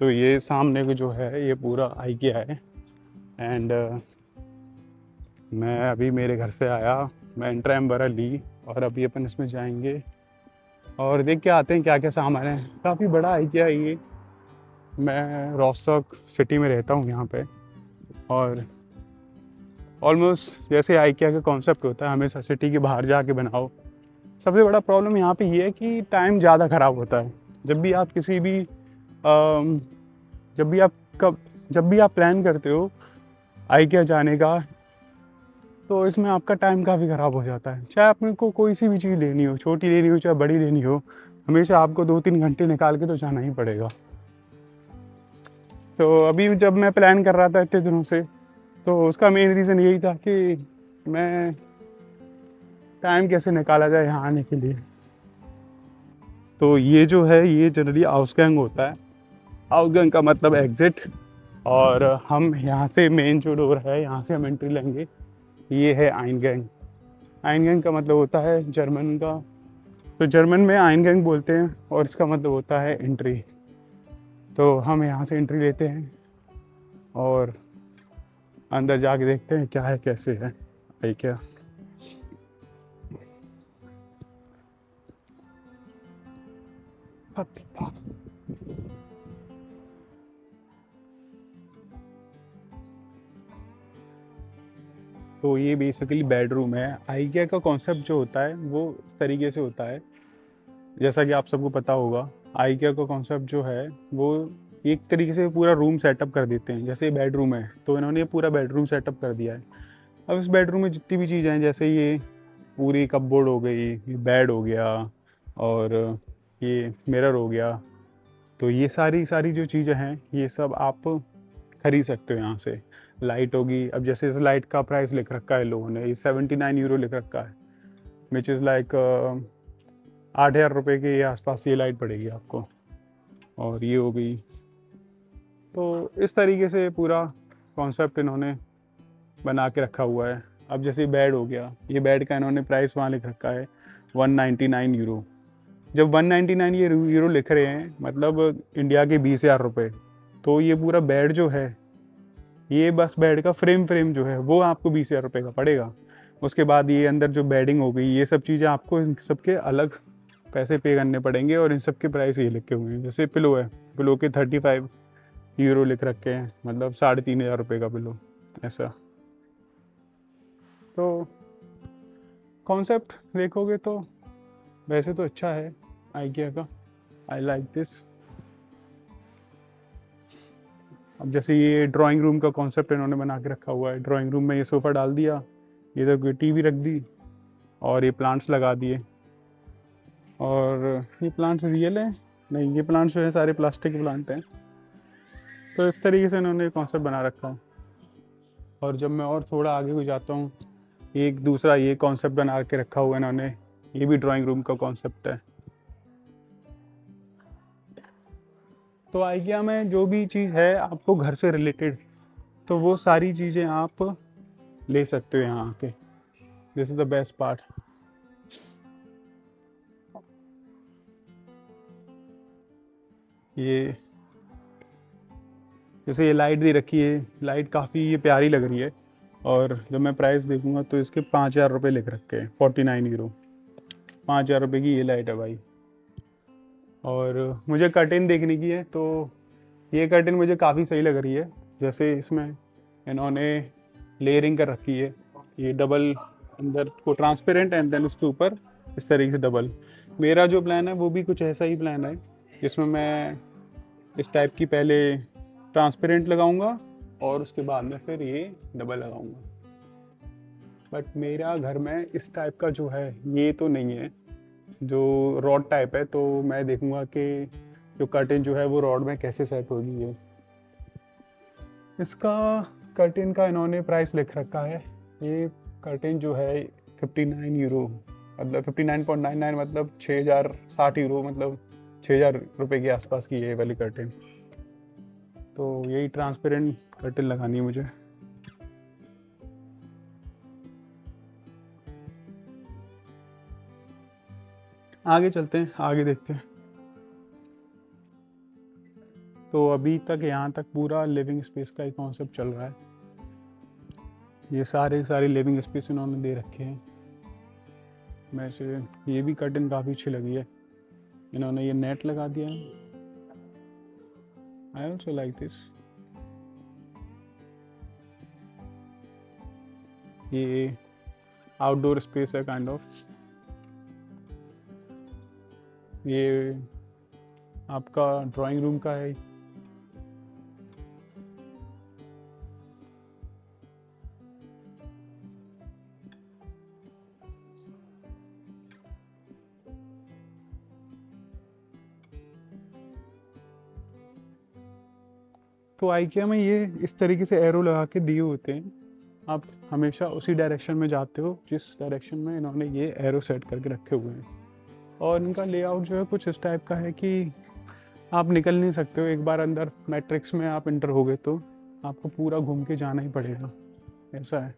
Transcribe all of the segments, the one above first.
तो ये सामने को जो है ये पूरा IKEA है। एंड मैं अभी मेरे घर से आया, मैं ट्रैम वगैरह ली और अभी अपन इसमें जाएंगे और देख के आते हैं क्या क्या सामान है। काफ़ी बड़ा IKEA है ये। मैं रॉस्टॉक सिटी में रहता हूँ यहाँ पे, और ऑलमोस्ट जैसे IKEA का कॉन्सेप्ट होता है हमेशा सिटी के बाहर जाके बनाओ। सबसे बड़ा प्रॉब्लम यहाँ पे ये है कि टाइम ज़्यादा ख़राब होता है। जब भी आप किसी भी जब भी आप कब जब भी आप प्लान करते हो IKEA जाने का, तो इसमें आपका टाइम काफ़ी ख़राब हो जाता है। चाहे अपने को कोई सी भी चीज़ लेनी हो, छोटी लेनी हो चाहे बड़ी लेनी हो, हमेशा आपको 2-3 घंटे निकाल के तो जाना ही पड़ेगा। तो अभी जब मैं प्लान कर रहा था इतने दिनों से, तो उसका मेन रीज़न यही था कि मैं टाइम कैसे निकाला जाए यहाँ आने के लिए। तो ये जो है ये जनरली आउसगैंग होता है। आउसगैंग का मतलब एग्ज़िट, और हम यहाँ से मेन जो डोर है यहाँ से हम एंट्री लेंगे। ये है आइनगैंग। आइनगैंग का मतलब होता है जर्मन का, तो जर्मन में आइनगैंग बोलते हैं और इसका मतलब होता है एंट्री। तो हम यहाँ से एंट्री लेते हैं और अंदर जाके देखते हैं क्या है कैसे है भाई क्या। तो ये बेसिकली बेडरूम है। IKEA का कॉन्सेप्ट जो होता है वो इस तरीके से होता है, जैसा कि आप सबको पता होगा। IKEA का कॉन्सेप्ट जो है वो एक तरीके से पूरा रूम सेटअप कर देते हैं। जैसे बेडरूम है तो इन्होंने ये पूरा बेडरूम सेटअप कर दिया है। अब इस बेडरूम में जितनी भी चीज़ें हैं, जैसे ये पूरी कपबोर्ड हो गई, ये बेड हो गया और ये मिरर हो गया, तो ये सारी सारी जो चीज़ें हैं ये सब आप खरीद सकते हो यहाँ से। लाइट होगी, अब जैसे इस लाइट का प्राइस लिख रखा है लोगों ने, ये 79 यूरो लिख रखा है, विच इज़ लाइक 8,000 रुपये के आसपास ये लाइट पड़ेगी आपको। और ये हो गई। तो इस तरीके से पूरा कॉन्सेप्ट इन्होंने बना के रखा हुआ है। अब जैसे बेड हो गया, ये बेड का इन्होंने प्राइस वहाँ लिख रखा है 199 यूरो। जब 199 ये यूरो लिख रहे हैं मतलब इंडिया के 20,000 रुपये। तो ये पूरा बेड जो है, ये बस बेड का फ्रेम जो है वो आपको 20,000 रुपये का पड़ेगा। उसके बाद ये अंदर जो बेडिंग हो गई, ये सब चीज़ें आपको इन सबके अलग पैसे पे करने पड़ेंगे और इन सब के प्राइस ये लिखे हुए हैं। जैसे पिलो है, पिलो के 35 यूरो लिख रखे हैं, मतलब 3,500 रुपये का पिलो, ऐसा। तो कॉन्सेप्ट देखोगे तो वैसे तो अच्छा है IKEA का। I like this. अब जैसे ये ड्राइंग रूम का कॉन्सेप्ट इन्होंने बना के रखा हुआ है। ड्राइंग रूम में ये सोफ़ा डाल दिया, इधर कोई TV रख दी और ये प्लांट्स लगा दिए। और ये प्लांट्स रियल हैं? नहीं, ये प्लांट्स जो है सारे प्लास्टिक प्लांट हैं। तो इस तरीके से इन्होंने कॉन्सेप्ट बना रखा है। और जब मैं और थोड़ा आगे को जाता हूँ, एक दूसरा ये कॉन्सेप्ट बना के रखा हुआ है इन्होंने। ये भी ड्राइंग रूम का कॉन्सेप्ट है। तो IKEA में जो भी चीज़ है आपको घर से रिलेटेड, तो वो सारी चीज़ें आप ले सकते हो यहाँ आके। This is the best part. ये जैसे ये लाइट दे रखी है, लाइट काफ़ी ये प्यारी लग रही है। और जब मैं प्राइस देखूंगा तो इसके 5,000 रुपये लिख रखे हैं, 49 यूरो। 5,000 रुपये की ये लाइट है भाई। और मुझे कर्टेन देखने की है, तो ये कर्टेन मुझे काफ़ी सही लग रही है। जैसे इसमें इन्होंने लेयरिंग कर रखी है, ये डबल अंदर को ट्रांसपेरेंट एंड देन उसके ऊपर इस तरीके से डबल। मेरा जो प्लान है वो भी कुछ ऐसा ही प्लान है, जिसमें मैं इस टाइप की पहले ट्रांसपेरेंट लगाऊंगा और उसके बाद में फिर ये डबल लगाऊंगा। बट मेरा घर में इस टाइप का जो है ये तो नहीं है, जो रॉड टाइप है। तो मैं देखूंगा कि जो कर्टेन जो है वो रॉड में कैसे सेट होगी। ये इसका कर्टेन का इन्होंने प्राइस लिख रखा है। ये कर्टेन जो है 59 यूरो, मतलब 59.99, मतलब 6,060 यूरो, मतलब 6,000 रुपये के आसपास की ये वाली कर्टेन। तो यही ट्रांसपेरेंट कर्टेन लगानी है मुझे। आगे चलते हैं, आगे देखते हैं। तो अभी तक यहाँ तक पूरा लिविंग स्पेस का ही कॉन्सेप्ट चल रहा है। ये सारे लिविंग स्पेस इन्होंने दे रखे हैं। मैं से ये भी कर्टन काफ़ी अच्छी लगी है, इन्होंने ये नेट लगा दिया है। I also like this. ये आउटडोर स्पेस है काइंड ऑफ। ये आपका ड्राइंग रूम का है। तो आइकिया में ये इस तरीके से एरो लगा के दिए होते हैं, आप हमेशा उसी डायरेक्शन में जाते हो जिस डायरेक्शन में इन्होंने ये एरो सेट करके रखे हुए हैं। और इनका लेआउट जो है कुछ इस टाइप का है कि आप निकल नहीं सकते हो। एक बार अंदर मैट्रिक्स में आप इंटर हो गए तो आपको पूरा घूम के जाना ही पड़ेगा, ऐसा है।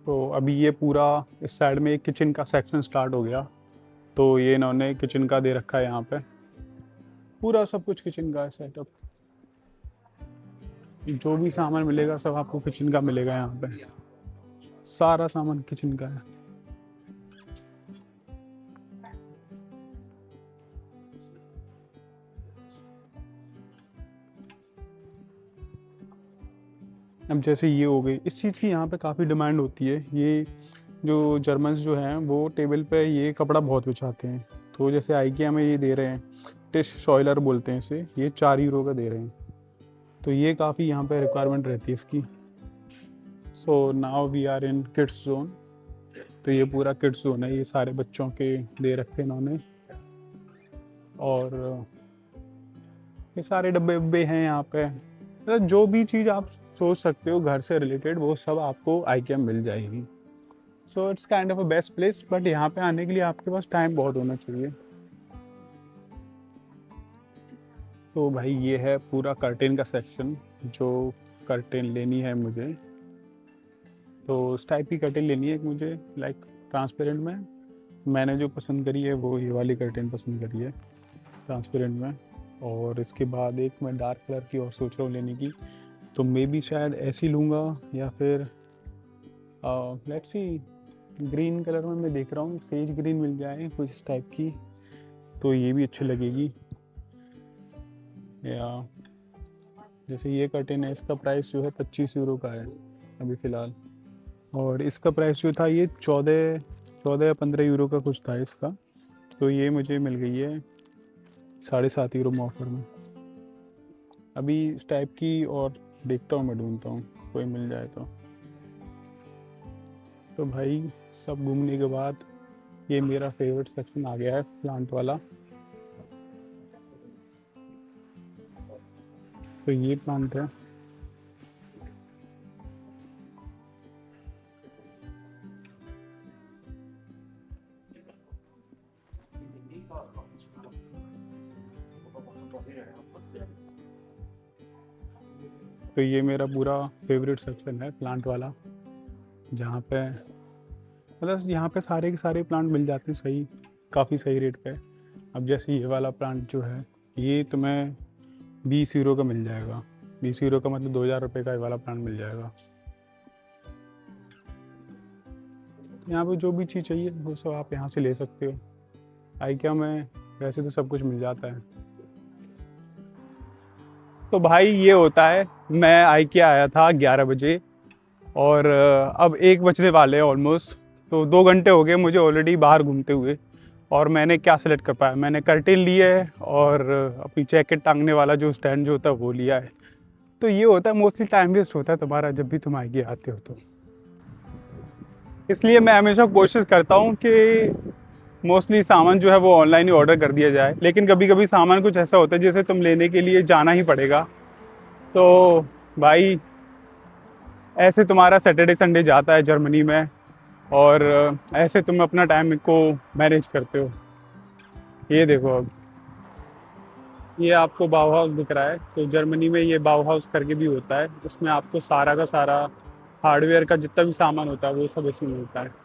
तो अभी ये पूरा इस साइड में एक किचन का सेक्शन स्टार्ट हो गया, तो ये इन्होंने किचन का दे रखा है। यहाँ पे पूरा सब कुछ किचन का है सेटअप। जो भी सामान मिलेगा सब आपको किचन का मिलेगा। यहाँ पे सारा सामान किचन का है। अब जैसे ये हो गई, इस चीज़ की यहाँ पे काफ़ी डिमांड होती है। ये जो जर्मन्स जो हैं वो टेबल पे ये कपड़ा बहुत बिछाते हैं। तो जैसे आइकिया में ये दे रहे हैं, टिश शॉयलर बोलते हैं इसे, ये 4 यूरो का दे रहे हैं। तो ये काफ़ी यहाँ पे रिक्वायरमेंट रहती है इसकी। So now we are in kids zone. तो ये पूरा किड्स जोन है, ये सारे बच्चों के दे रखे इन्होंने। और ये सारे डब्बे वब्बे हैं यहाँ पे। मतलब जो भी चीज़ आप सोच सकते हो घर से रिलेटेड वो सब आपको आइकिया में मिल जाएगी। So it's kind of a best place, but यहाँ पे आने के लिए आपके पास टाइम बहुत होना चाहिए। तो भाई ये है पूरा कर्टेन का सेक्शन। जो कर्टेन लेनी है मुझे, तो इस टाइप की कर्टेन लेनी है मुझे, लाइक ट्रांसपेरेंट में। मैंने जो पसंद करी है वो ये वाली कर्टेन पसंद करी है, ट्रांसपेरेंट में। और इसके बाद एक मैं डार्क कलर की और सोच रहा हूँ लेने की, तो मे बी शायद ऐसी लूँगा या फिर लेट्स सी ग्रीन कलर में मैं देख रहा हूँ, सेज ग्रीन मिल जाए कुछ इस टाइप की, तो ये भी अच्छी लगेगी। या जैसे ये कर्टेन है, इसका प्राइस जो है 25 यूरो का है अभी फ़िलहाल। और इसका प्राइस जो था ये 14 या 15 यूरो का कुछ था इसका। तो ये मुझे मिल गई है 7.5 यूरो में ऑफर में। अभी इस टाइप की और देखता हूँ, मैं ढूंढता हूँ कोई मिल जाए तो भाई सब घूमने के बाद ये मेरा फेवरेट सेक्शन आ गया है, प्लांट वाला। तो ये प्लांट है। तो ये मेरा पूरा फेवरेट सेक्शन है प्लांट वाला, जहाँ पे मतलब यहाँ पे सारे के सारे प्लांट मिल जाते हैं सही, काफ़ी सही रेट पे। अब जैसे ये वाला प्लांट जो है ये तुम्हें 20 यूरो का मिल जाएगा। 20 यूरो का मतलब 2000 रुपये का ये वाला प्लांट मिल जाएगा। यहाँ पे जो भी चीज़ चाहिए वो सब आप यहाँ से ले सकते हो। आइकिया में वैसे तो सब कुछ मिल जाता है। तो भाई ये होता है, मैं आइकिया आया था 11 बजे और अब 1 बजने वाले हैं ऑलमोस्ट। तो 2 घंटे हो गए मुझे ऑलरेडी बाहर घूमते हुए। और मैंने क्या सेलेक्ट कर पाया, मैंने कर्टेन लिए है और अपनी जैकेट टांगने वाला जो स्टैंड जो होता है वो लिया है। तो ये होता है मोस्टली टाइम वेस्ट होता है तुम्हारा जब भी तुम आइकिया आते हो तो। इसलिए मैं हमेशा कोशिश करता हूँ कि मोस्टली सामान जो है वो ऑनलाइन ही ऑर्डर कर दिया जाए। लेकिन कभी कभी सामान कुछ ऐसा होता है जिसे तुम लेने के लिए जाना ही पड़ेगा। तो भाई ऐसे तुम्हारा सैटरडे संडे जाता है जर्मनी में, और ऐसे तुम अपना टाइम को मैनेज करते हो। ये देखो, अब ये आपको बाउहाउस दिख रहा है, तो जर्मनी में ये बाउहाउस करके भी होता है। इसमें आपको सारा का सारा हार्डवेयर का जितना भी सामान होता है वो सब इसमें मिलता है।